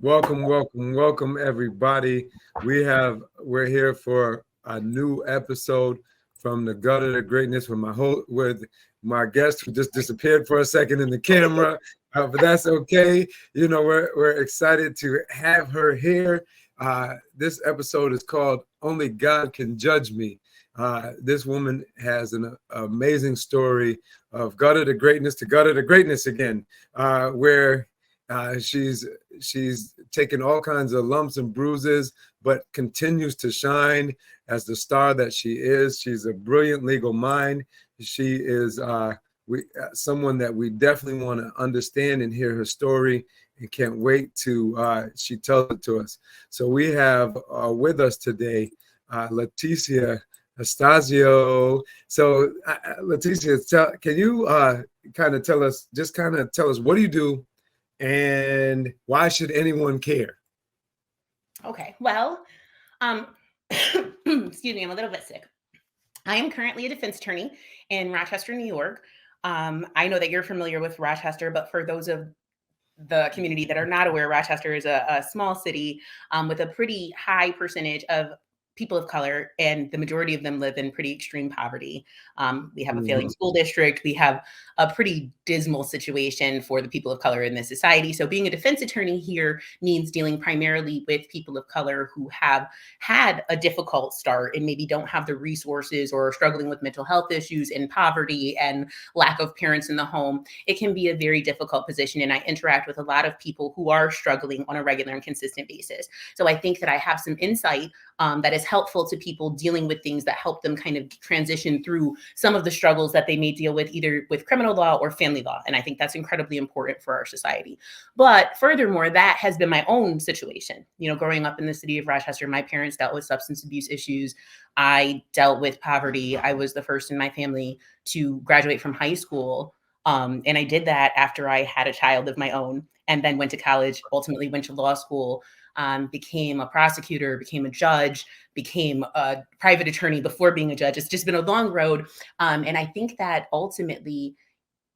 Welcome, everybody. We're here for a new episode from the gutter to greatness with my guest who just disappeared for a second in the camera, but that's okay. We're excited to have her here. This episode is called "Only God Can Judge Me." This woman has an amazing story of gutter to greatness again, where she's taken all kinds of lumps and bruises, but continues to shine as the star that she is. She's a brilliant legal mind. She is someone that we definitely want to understand and hear her story, and can't wait to she tells it to us. So we have with us today Leticia Astacio. So Leticia, can you kind of tell us what do you do? And why should anyone care? Okay, well, excuse me, I'm a little bit sick. I am currently a defense attorney in Rochester, New York. I know that you're familiar with Rochester, but for those of the community that are not aware, Rochester is a small city with a pretty high percentage of people of color, and the majority of them live in pretty extreme poverty. We have a failing school district. We have a pretty dismal situation for the people of color in this society. So being a defense attorney here means dealing primarily with people of color who have had a difficult start and maybe don't have the resources or are struggling with mental health issues and poverty and lack of parents in the home. It can be a very difficult position, and I interact with a lot of people who are struggling on a regular and consistent basis. So I think that I have some insight that is helpful to people dealing with things that help them kind of transition through some of the struggles that they may deal with either with criminal law or family law. And I think that's incredibly important for our society. But furthermore, that has been my own situation. Growing up in the city of Rochester, my parents dealt with substance abuse issues. I dealt with poverty. I was the first in my family to graduate from high school. And I did that after I had a child of my own, and then went to college, ultimately went to law school, became a prosecutor, became a judge, became a private attorney before being a judge. It's just been a long road. And I think that ultimately,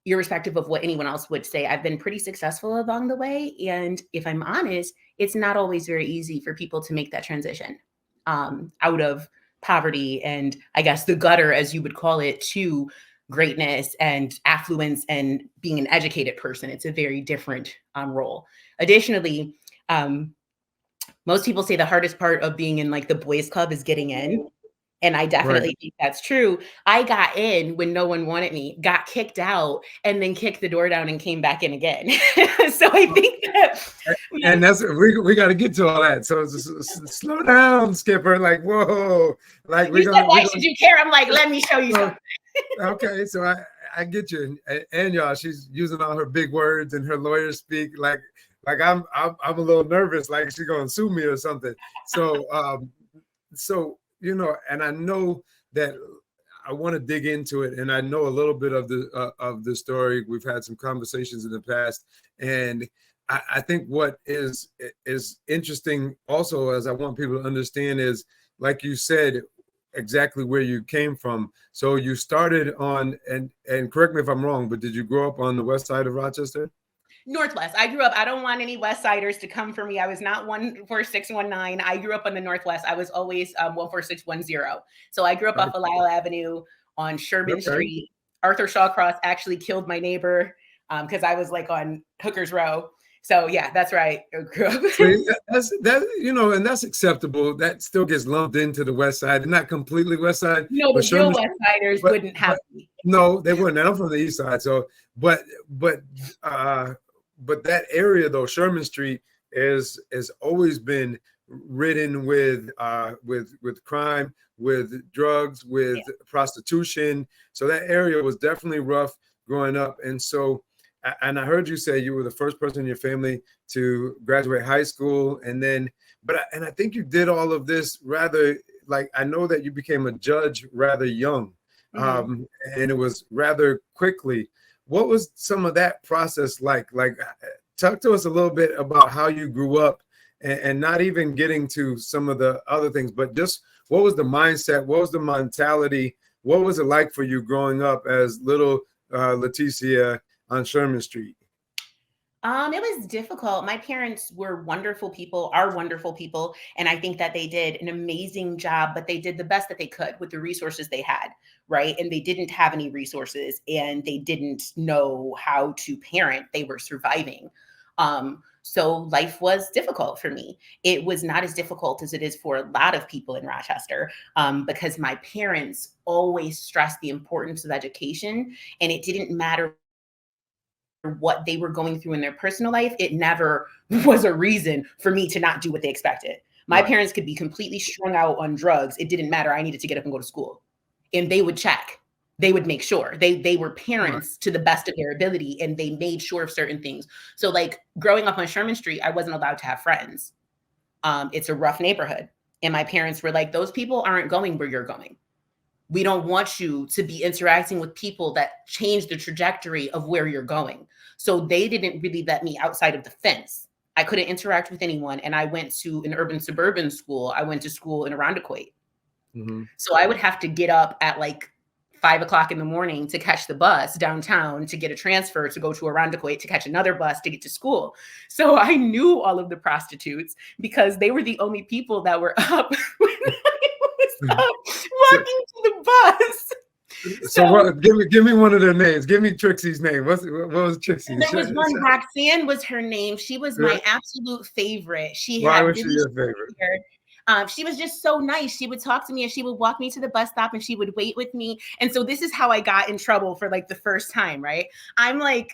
irrespective of what anyone else would say, I've been pretty successful along the way. And if I'm honest, it's not always very easy for people to make that transition out of poverty and, I guess, the gutter, as you would call it, to greatness and affluence and being an educated person. It's a very different role. Additionally, most people say the hardest part of being in like the boys club is getting in. And I definitely think that's true. I got in when no one wanted me, got kicked out, and then kicked the door down and came back in again. So I think that, and that's we got to get to all that. So slow down, Skipper. Like, whoa, like you said, why should you care? I'm like, let me show you something. Okay, so I get you, and y'all, she's using all her big words and her lawyer speak like I'm a little nervous, like she's gonna sue me or something. So and I know that I want to dig into it, and I know a little bit of the story. We've had some conversations in the past, and I think what is interesting also, as I want people to understand, is like you said, exactly where you came from. So you started on, and correct me if I'm wrong, but did you grow up on the west side of Rochester? Northwest. I grew up, I don't want any West Siders to come for me. I was not 14619. I grew up on the Northwest. I was always 14610. So I grew up off of Lyle Avenue on Sherman Street. Arthur Shawcross actually killed my neighbor because I was like on Hooker's Row. So yeah, that's right. I grew up. And that's acceptable. That still gets lumped into the West Side, not completely West Side. No, the real West Siders wouldn't have me. No, they wouldn't. I'm from the East Side, so but that area though, Sherman Street, has always been ridden with crime, with drugs, with prostitution. So that area was definitely rough growing up. And so, and I heard you say you were the first person in your family to graduate high school, and I think you did all of this rather, like, I know that you became a judge rather young, and it was rather quickly. What was some of that process like? Like, talk to us a little bit about how you grew up, and not even getting to some of the other things, but just what was the mindset? What was the mentality? What was it like for you growing up as little Leticia on Sherman Street? It was difficult. My parents were wonderful people, are wonderful people, and I think that they did an amazing job, but they did the best that they could with the resources they had, right? And they didn't have any resources and they didn't know how to parent. They were surviving. So life was difficult for me. It was not as difficult as it is for a lot of people in Rochester, because my parents always stressed the importance of education, and it didn't matter what they were going through in their personal life. It never was a reason for me to not do what they expected. My Right. parents could be completely strung out on drugs. It didn't matter. I needed to get up and go to school. And they would check. They would make sure. They were Right. parents to the best of their ability, and they made sure of certain things. So like growing up on Sherman Street, I wasn't allowed to have friends. It's a rough neighborhood. And my parents were like, those people aren't going where you're going. We don't want you to be interacting with people that change the trajectory of where you're going. So they didn't really let me outside of the fence. I couldn't interact with anyone. And I went to an urban suburban school. I went to school in Irondequoit. Mm-hmm. So I would have to get up at like 5 o'clock in the morning to catch the bus downtown to get a transfer to go to Irondequoit to catch another bus to get to school. So I knew all of the prostitutes because they were the only people that were up when I was up So, walking to the bus. so So what? Give me one of their names. Give me Trixie's name. What was Trixie? there was one, Roxanne was her name. She was my absolute favorite. She Why had was she really your short favorite? hair. She was just so nice. She would talk to me and she would walk me to the bus stop and she would wait with me. And so this is how I got in trouble for like the first time, right? I'm like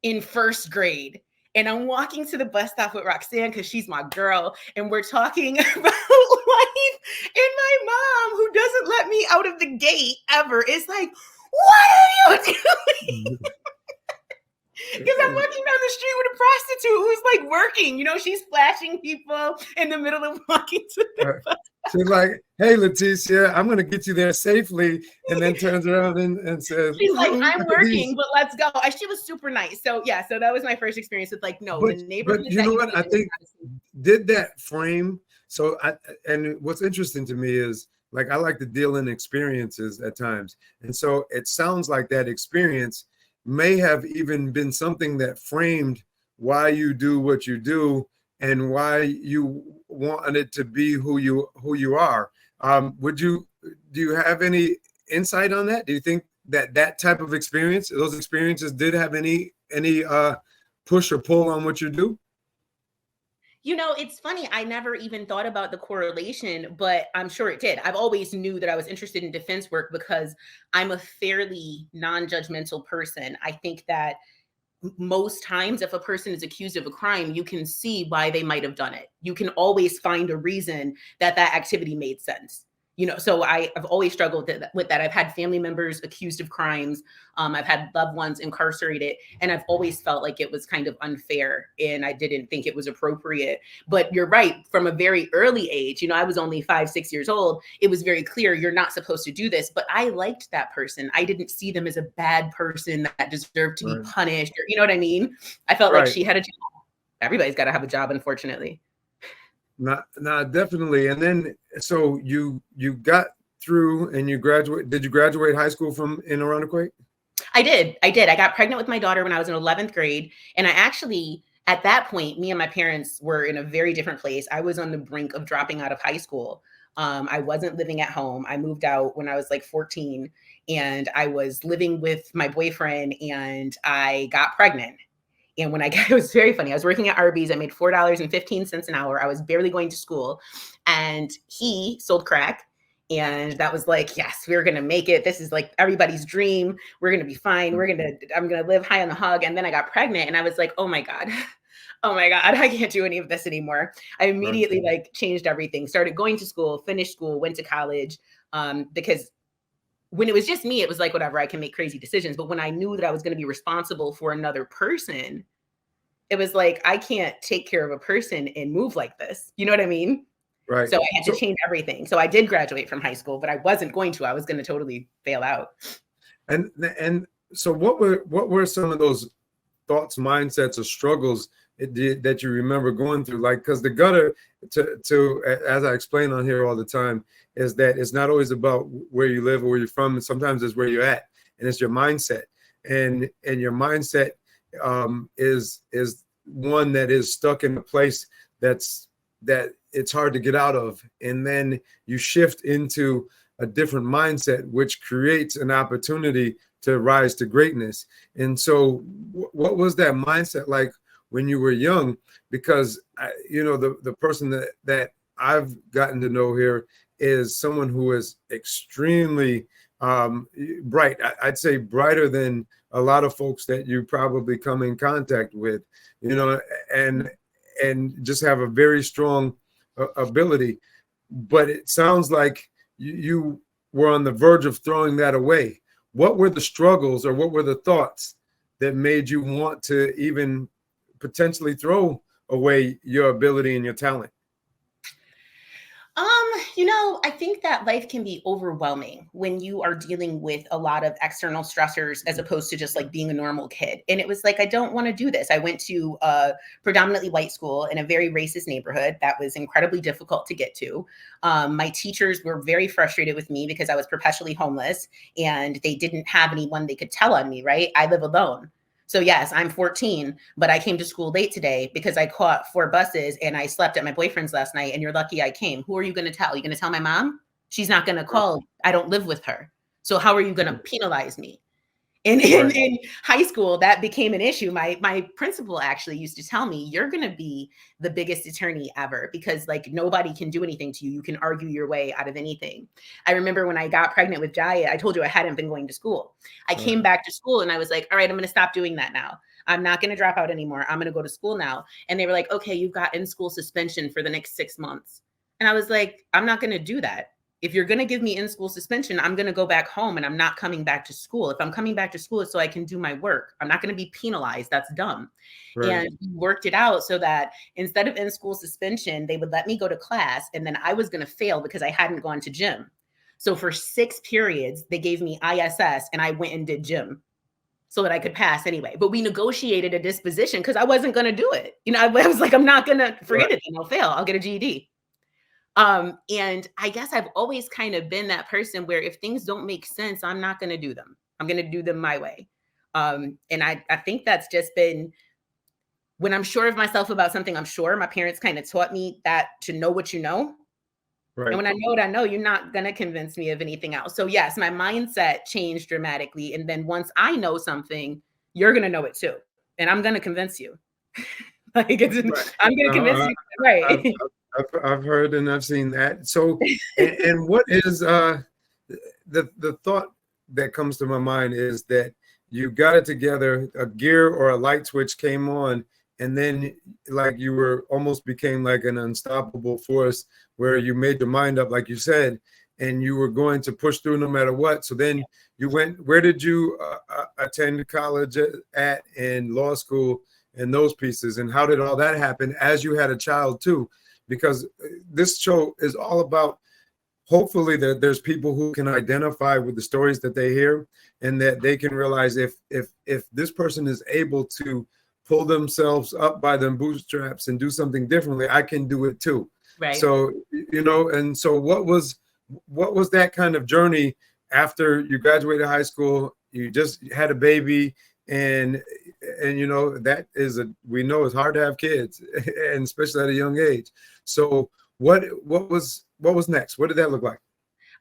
in first grade and I'm walking to the bus stop with Roxanne because she's my girl. And we're talking about life. And my mom, who doesn't let me out of the gate ever, is like, what are you doing? Because I'm walking down the street with a prostitute who's like working. You know, she's flashing people in the middle of walking to the bus. She's like, "Hey, Leticia, I'm going to get you there safely," and then turns around and says, She's like, "Ooh, I'm look at these." working, but let's go. And she was super nice. So yeah, so that was my first experience with like, no, the But neighborhoods you that know you what? live I in is think not a safe. did that frame. So and what's interesting to me is like I like to deal in experiences at times, and so it sounds like that experience may have even been something that framed why you do what you do and why you wanted to be who you are. Do you have any insight on that? Do you think that that type of experience, those experiences, did have any push or pull on what you do? You know, it's funny. I never even thought about the correlation, but I'm sure it did. I've always knew that I was interested in defense work because I'm a fairly non-judgmental person. I think that most times if a person is accused of a crime, you can see why they might have done it. You can always find a reason that that activity made sense. You know, so I've always struggled with that. I've had family members accused of crimes. I've had loved ones incarcerated, and I've always felt like it was kind of unfair, and I didn't think it was appropriate. But you're right. From a very early age, you know, I was only 5, 6 years old. It was very clear you're not supposed to do this. But I liked that person. I didn't see them as a bad person that deserved to be Right. punished. Or, you know what I mean? I felt like Right. she had a job. Everybody's got to have a job, unfortunately. Not definitely. And then so you got through and you graduate. Did you graduate high school from in Irondequoit? I did. I did. I got pregnant with my daughter when I was in 11th grade. And I actually, at that point, me and my parents were in a very different place. I was on the brink of dropping out of high school. I wasn't living at home. I moved out when I was like 14 and I was living with my boyfriend and I got pregnant. And when I got, it was very funny. I was working at Arby's. I made $4.15 an hour. I was barely going to school. And he sold crack. And that was like, yes, we're going to make it. This is like everybody's dream. We're going to be fine. I'm going to live high on the hog. And then I got pregnant and I was like, oh my God. Oh my God, I can't do any of this anymore. I Right. immediately like changed everything, started going to school, finished school, went to college, because when it was just me, it was like, whatever, I can make crazy decisions. But when I knew that I was going to be responsible for another person, it was like, I can't take care of a person and move like this. You know what I mean? Right. So I had to So change everything. So I did graduate from high school, but I wasn't going to. I was going to totally fail out. and so what were some of those thoughts, mindsets, or struggles that you remember going through? Like, because the gutter, to as I explain on here all the time, is that it's not always about where you live or where you're from, and sometimes it's where you're at, and it's your mindset, and your mindset is one that is stuck in a place that it's hard to get out of. And then you shift into a different mindset, which creates an opportunity to rise to greatness. And so what was that mindset like when you were young? Because the person that I've gotten to know here is someone who is extremely bright. I'd say brighter than a lot of folks that you probably come in contact with, and just have a very strong ability. But it sounds like you were on the verge of throwing that away. What were the struggles, or what were the thoughts that made you want to even potentially throw away your ability and your talent? I think that life can be overwhelming when you are dealing with a lot of external stressors as opposed to just like being a normal kid. And it was like, I don't want to do this. I went to a predominantly white school in a very racist neighborhood that was incredibly difficult to get to. My teachers were very frustrated with me because I was perpetually homeless and they didn't have anyone they could tell on me, right? I live alone. So yes, I'm 14, but I came to school late today because I caught 4 buses and I slept at my boyfriend's last night, and you're lucky I came. Who are you going to tell? Are you going to tell my mom? She's not going to call. I don't live with her. So how are you going to penalize me? In high school, that became an issue. My principal actually used to tell me, you're going to be the biggest attorney ever because like nobody can do anything to you. You can argue your way out of anything. I remember when I got pregnant with Jaya, I told you I hadn't been going to school. I came back to school and I was like, all right, I'm going to stop doing that now. I'm not going to drop out anymore. I'm going to go to school now. And they were like, okay, you've got in-school suspension for the next 6 months. And I was like, I'm not going to do that. If you're going to give me in-school suspension, I'm going to go back home and I'm not coming back to school. If I'm coming back to school, it's so I can do my work. I'm not going to be penalized. That's dumb. Right. And we worked it out so that instead of in-school suspension, they would let me go to class and then I was going to fail because I hadn't gone to gym. So for 6 periods, they gave me ISS and I went and did gym so that I could pass anyway. But we negotiated a disposition because I wasn't going to do it. I was like, I'm not going to forget it. I'll fail. I'll get a GED. And I guess I've always kind of been that person where if things don't make sense, I'm not going to do them. I'm going to do them my way. And I think that's just been, when I'm sure of myself about something, I'm sure my parents kind of taught me that to know what you know. Right. And when I know what I know, you're not going to convince me of anything else. So yes, my mindset changed dramatically. And then once I know something, you're going to know it too. And I'm going to convince you. I'm going to convince you. Right. I've heard and I've seen that. So, and what is the thought that comes to my mind is that you got it together, a gear or a light switch came on, and then like you were almost became like an unstoppable force where you made your mind up, like you said, and you were going to push through no matter what. So then you went, where did you attend college at and law school and those pieces? And how did all that happen as you had a child too? Because this show is all about, hopefully that there's people who can identify with the stories that they hear and that they can realize if this person is able to pull themselves up by them bootstraps and do something differently, I can do it too. Right. So, and so what was that kind of journey after you graduated high school, you just had a baby, and that is we know it's hard to have kids, and especially at a young age. So what was next? What did that look like?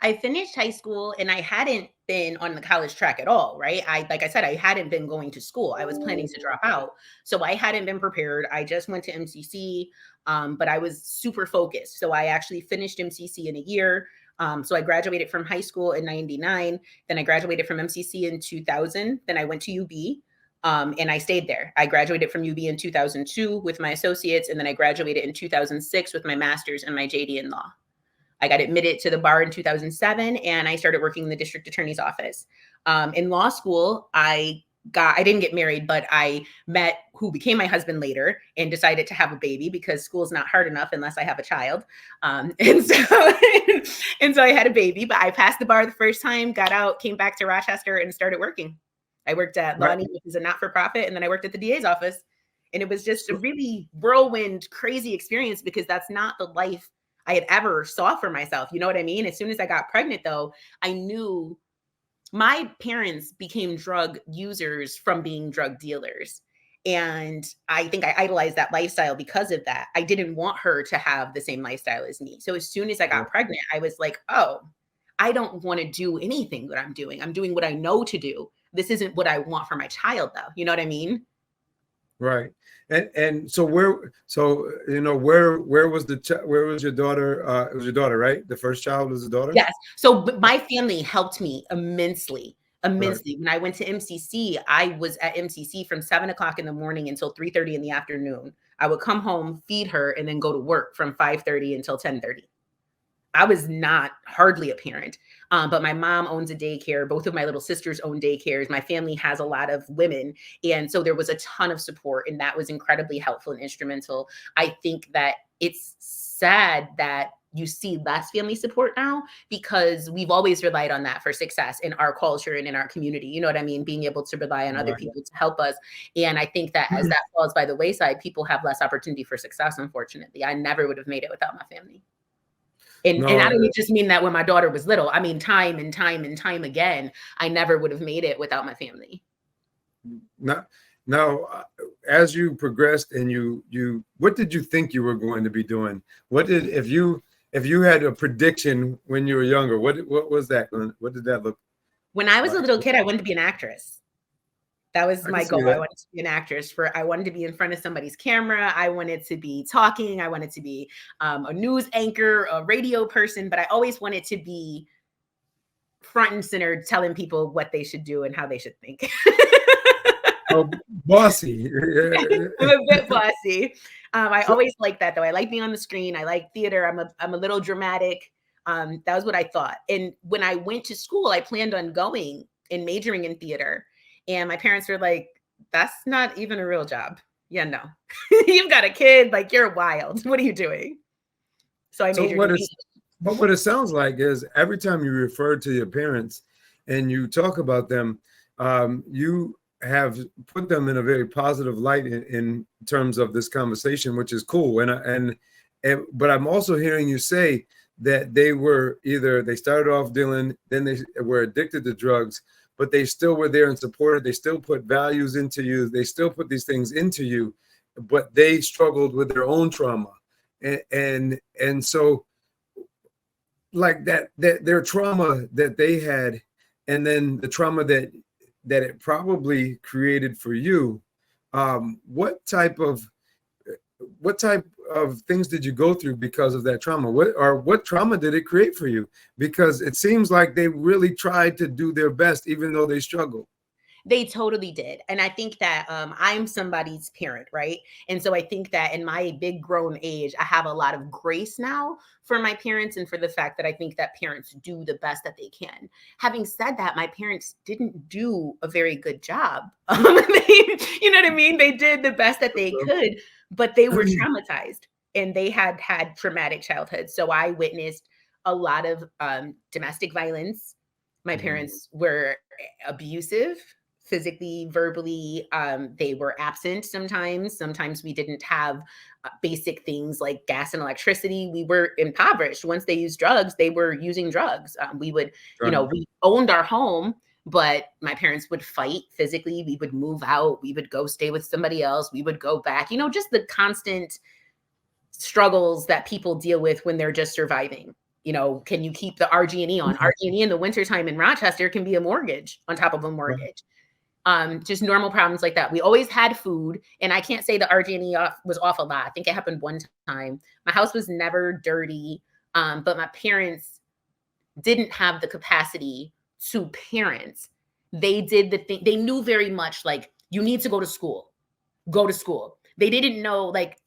I finished high school and I hadn't been on the college track at all, right? Like I said, I hadn't been going to school. I was planning to drop out. So I hadn't been prepared. I just went to MCC, but I was super focused. So I actually finished MCC in a year. So I graduated from high school in 99. Then I graduated from MCC in 2000. Then I went to UB. And I stayed there. I graduated from UB in 2002 with my associates, and then I graduated in 2006 with my master's and my JD in law. I got admitted to the bar in 2007, and I started working in the district attorney's office. In law school, I didn't get married, but I met who became my husband later and decided to have a baby because school's not hard enough unless I have a child. And so I had a baby, but I passed the bar the first time, got out, came back to Rochester and started working. I worked at Lonnie, which is a not-for-profit, and then I worked at the DA's office. And it was just a really whirlwind, crazy experience because that's not the life I had ever saw for myself. You know what I mean? As soon as I got pregnant, though, I knew my parents became drug users from being drug dealers. And I think I idolized that lifestyle because of that. I didn't want her to have the same lifestyle as me. So as soon as I got pregnant, I was like, oh, I don't want to do anything that I'm doing. I'm doing what I know to do. This isn't what I want for my child, though. You know what I mean? Right. And so where was where was your daughter? It was your daughter, right? The first child was a daughter? Yes. So my family helped me immensely. Right. When I went to MCC, I was at MCC from 7 o'clock in the morning until 3:30 in the afternoon. I would come home, feed her, and then go to work from 5:30 until 10:30. I was not hardly a parent, but my mom owns a daycare. Both of my little sisters own daycares. My family has a lot of women. And so there was a ton of support, and that was incredibly helpful and instrumental. I think that it's sad that you see less family support now because we've always relied on that for success in our culture and in our community. You know what I mean? Being able to rely on other people to help us. And I think that as that falls by the wayside, people have less opportunity for success, unfortunately. I never would have made it without my family. And I don't just mean that when my daughter was little. I mean, time and time and time again, I never would have made it without my family. Now, as you progressed and what did you think you were going to be doing? If you had a prediction when you were younger, what was that? What did that look? When I was a little kid, I wanted to be an actress. That was my goal. I wanted to be an actress. I wanted to be in front of somebody's camera. I wanted to be talking. I wanted to be a news anchor, a radio person, but I always wanted to be front and center, telling people what they should do and how they should think. Oh, bossy. I'm a bit bossy. I always liked that, though. I like being on the screen. I like theater. I'm a little dramatic. That was what I thought. And when I went to school, I planned on going and majoring in theater. And my parents were like, that's not even a real job. Yeah, no. You've got a kid, like you're wild. What are you doing? So I majored in But what it sounds like is every time you refer to your parents and you talk about them, you have put them in a very positive light in terms of this conversation, which is cool. But I'm also hearing you say that they started off dealing, then they were addicted to drugs, but they still were there and supported. They still put values into you. They still put these things into you, but they struggled with their own trauma. And so like that their trauma that they had, and then the trauma that it probably created for you, what type of things did you go through because of that trauma? What trauma did it create for you? Because it seems like they really tried to do their best, even though they struggled. They totally did. And I think that I'm somebody's parent, right? And so I think that in my big grown age, I have a lot of grace now for my parents and for the fact that I think that parents do the best that they can. Having said that, my parents didn't do a very good job. You know what I mean? They did the best that they could, but they were traumatized and they had traumatic childhoods. So I witnessed a lot of domestic violence. My parents were abusive, physically, verbally. They were absent sometimes. Sometimes we didn't have basic things like gas and electricity. We were impoverished. Once they used drugs, they were using drugs. We owned our home, but my parents would fight physically. We would move out. We would go stay with somebody else. We would go back, just the constant struggles that people deal with when they're just surviving. Can you keep the RG&E on? RG&E in the wintertime in Rochester can be a mortgage on top of a mortgage. Just normal problems like that. We always had food, and I can't say the RG&E was off a lot. I think it happened one time. My house was never dirty, but my parents didn't have the capacity to parent. They did the thing. They knew very much like, you need to go to school. Go to school. They didn't know like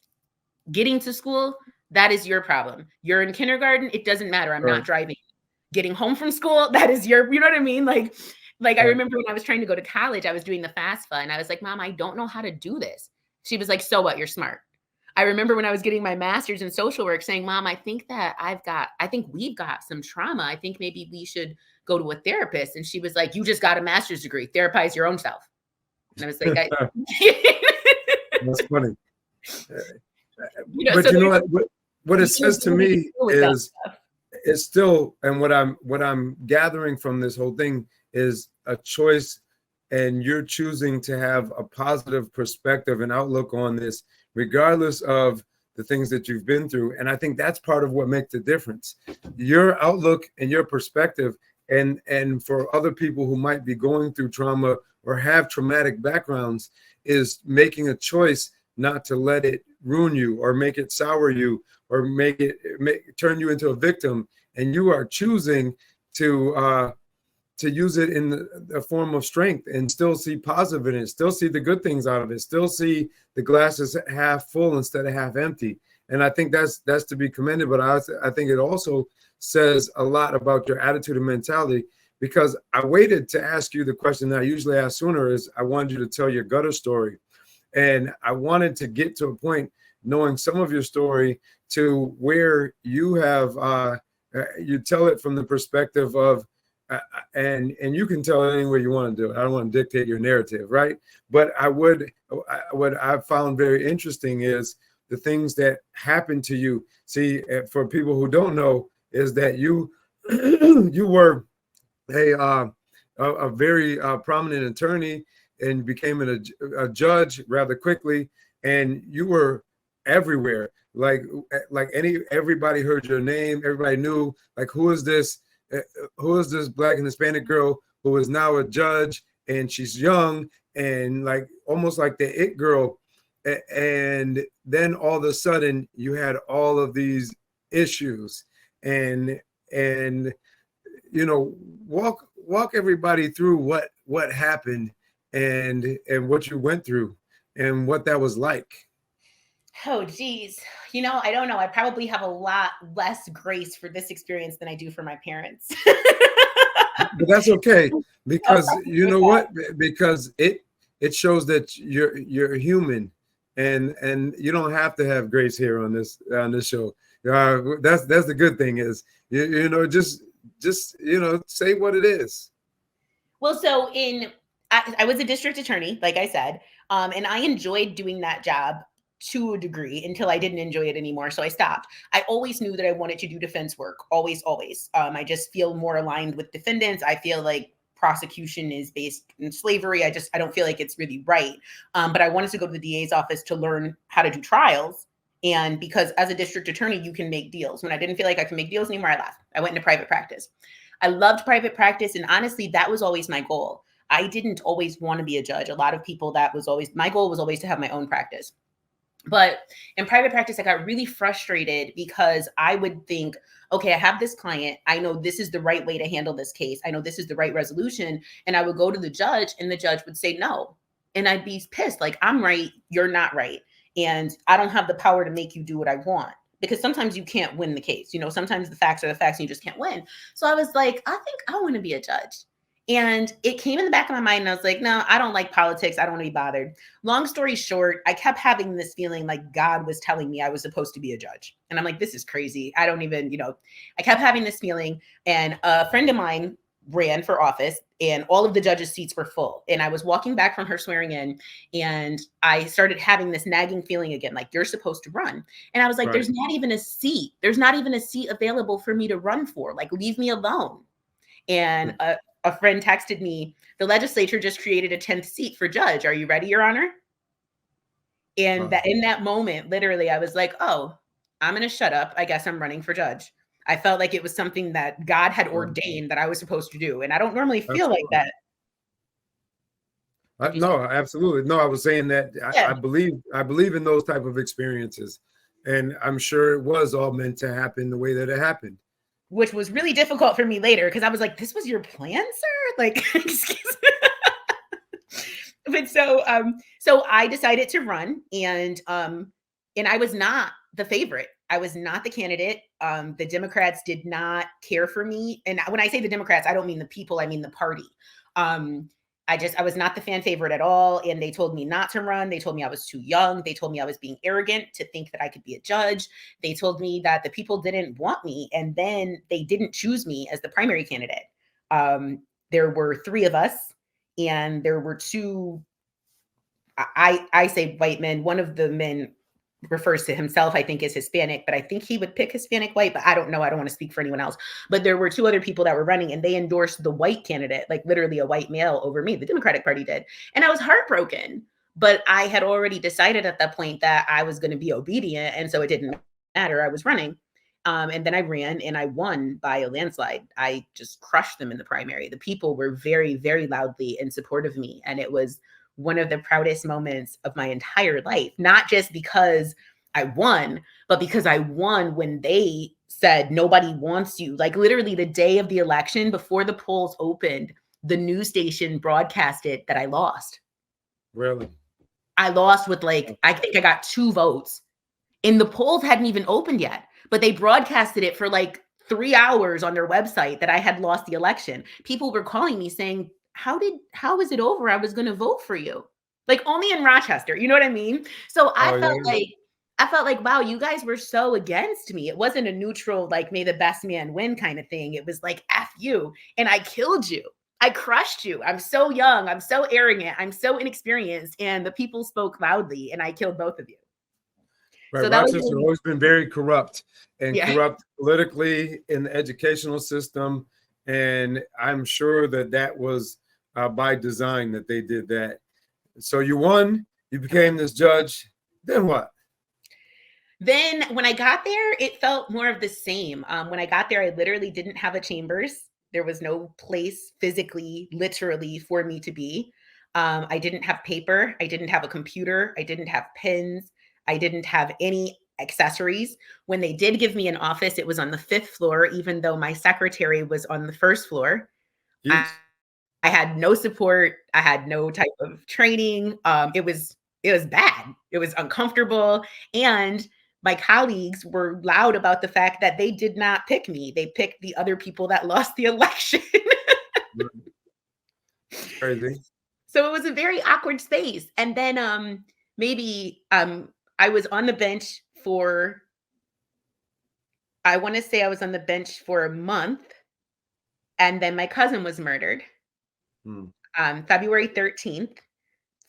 getting to school, that is your problem. You're in kindergarten, it doesn't matter. I'm not driving. Getting home from school, that is you know what I mean? Like I remember when I was trying to go to college, I was doing the FAFSA and I was like, Mom, I don't know how to do this. She was like, so what? You're smart. I remember when I was getting my master's in social work saying, Mom, I think we've got some trauma. I think maybe we should go to a therapist. And she was like, you just got a master's degree. Therapize your own self. And I was like, That's funny. What it says to me is it's still, and what I'm gathering from this whole thing is a choice and you're choosing to have a positive perspective and outlook on this, regardless of the things that you've been through. And I think that's part of what makes the difference. Your outlook and your perspective, and for other people who might be going through trauma or have traumatic backgrounds, is making a choice not to let it ruin you or make it sour you or turn you into a victim. And you are choosing to use it in the form of strength and still see positive in it, still see the good things out of it, still see the glasses half full instead of half empty. And I think that's to be commended. But I think it also says a lot about your attitude and mentality, because I waited to ask you the question that I usually ask sooner. Is I wanted you to tell your gutter story. And I wanted to get to a point knowing some of your story to where you have, you tell it from the perspective of, and you can tell it any way you want to do it. I don't want to dictate your narrative, right? But what I've found very interesting is the things that happen to you. See, for people who don't know, is that you you were a very prominent attorney and became a judge rather quickly, and you were everywhere. Like everybody heard your name, everybody knew, like, who is this Black and Hispanic girl who is now a judge, and she's young and like almost like the it girl. And then all of a sudden you had all of these issues, and you know, walk everybody through what happened and what you went through and what that was like. Oh, geez. I don't know. I probably have a lot less grace for this experience than I do for my parents. But that's okay, because you know what? Because it shows that you're human, and you don't have to have grace here on this show. That's the good thing is just say what it is. Well, so I was a district attorney, like I said, and I enjoyed doing that job to a degree until I didn't enjoy it anymore. So I stopped. I always knew that I wanted to do defense work. Always, always. I just feel more aligned with defendants. I feel like prosecution is based in slavery. I don't feel like it's really right. But I wanted to go to the DA's office to learn how to do trials. And because as a district attorney, you can make deals. When I didn't feel like I could make deals anymore, I left. I went into private practice. I loved private practice. And honestly, that was always my goal. I didn't always want to be a judge. A lot of people, my goal was always to have my own practice. But in private practice, I got really frustrated because I would think, okay, I have this client. I know this is the right way to handle this case. I know this is the right resolution. And I would go to the judge and the judge would say no. And I'd be pissed, like, I'm right, you're not right. And I don't have the power to make you do what I want. Because sometimes you can't win the case. Sometimes the facts are the facts and you just can't win. So I was like, I think I want to be a judge. And it came in the back of my mind and I was like, no, I don't like politics. I don't want to be bothered. Long story short, I kept having this feeling like God was telling me I was supposed to be a judge. And I'm like, this is crazy. I don't even, I kept having this feeling. And a friend of mine ran for office and all of the judges' seats were full. And I was walking back from her swearing in and I started having this nagging feeling again, like, you're supposed to run. And I was like, right. There's not even a seat. There's not even a seat available for me to run for. Like, leave me alone. And a friend texted me, the legislature just created a 10th seat for judge. Are you ready, Your Honor? And in that moment, literally, I was like, oh, I'm going to shut up. I guess I'm running for judge. I felt like it was something that God had ordained that I was supposed to do. And I don't normally feel like that. No, absolutely. No, I was saying that I believe in those type of experiences. And I'm sure it was all meant to happen the way that it happened. Which was really difficult for me later because I was like, this was your plan, sir? Like, excuse me. But so I decided to run, and I was not the favorite. I was not the candidate. The Democrats did not care for me. And when I say the Democrats, I don't mean the people, I mean the party. I was not the fan favorite at all. And they told me not to run. They told me I was too young. They told me I was being arrogant to think that I could be a judge. They told me that the people didn't want me. And then they didn't choose me as the primary candidate. There were 3 of us, and there were 2, I say white men. One of the men refers to himself, I think, as Hispanic, but I think he would pick Hispanic white, but I don't know. I don't want to speak for anyone else. But there were two other people that were running and they endorsed the white candidate, like literally a white male over me. The Democratic Party did. And I was heartbroken. But I had already decided at that point that I was going to be obedient. And so it didn't matter. I was running. And then I ran and I won by a landslide. I just crushed them in the primary. The people were very, very loudly in support of me. And it was one of the proudest moments of my entire life, not just because I won, but because I won when they said nobody wants you. Like literally the day of the election before the polls opened, the news station broadcasted that I lost. Really? I lost with like, I think I got 2 votes and the polls hadn't even opened yet, but they broadcasted it for like 3 hours on their website that I had lost the election. People were calling me saying, how is it over? I was going to vote for you. Like only in Rochester, you know what I mean? So I felt like, wow, you guys were so against me. It wasn't a neutral, like may the best man win kind of thing. It was like, F you. And I killed you. I crushed you. I'm so young. I'm so arrogant. I'm so inexperienced. And the people spoke loudly and I killed both of you. Right. So Rochester's always been very corrupt and corrupt politically in the educational system. And I'm sure that was by design that they did that. So you won, you became this judge. Then what? Then when I got there, it felt more of the same. When I got there, I literally didn't have a chambers. There was no place physically, literally for me to be. I didn't have paper. I didn't have a computer. I didn't have pens. I didn't have any accessories. When they did give me an office, it was on the 5th floor, even though my secretary was on the 1st floor. I had no support. I had no type of training. It was bad. It was uncomfortable. And my colleagues were loud about the fact that they did not pick me. They picked the other people that lost the election. Crazy. So it was a very awkward space. And then I was on the bench for, I want to say I was on the bench for a month. And then my cousin was murdered. February 13th,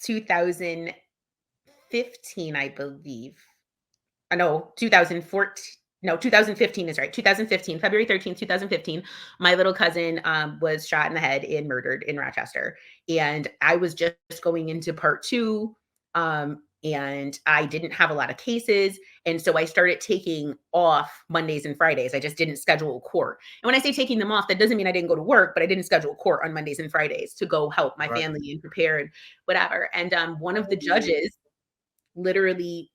2015, I believe. No, 2014. No, 2015 is right. 2015, February 13th, 2015, my little cousin was shot in the head and murdered in Rochester. And I was just going into part 2. And I didn't have a lot of cases. And so I started taking off Mondays and Fridays. I just didn't schedule court. And when I say taking them off, that doesn't mean I didn't go to work, but I didn't schedule court on Mondays and Fridays to go help my family and prepare and whatever. And one of the judges literally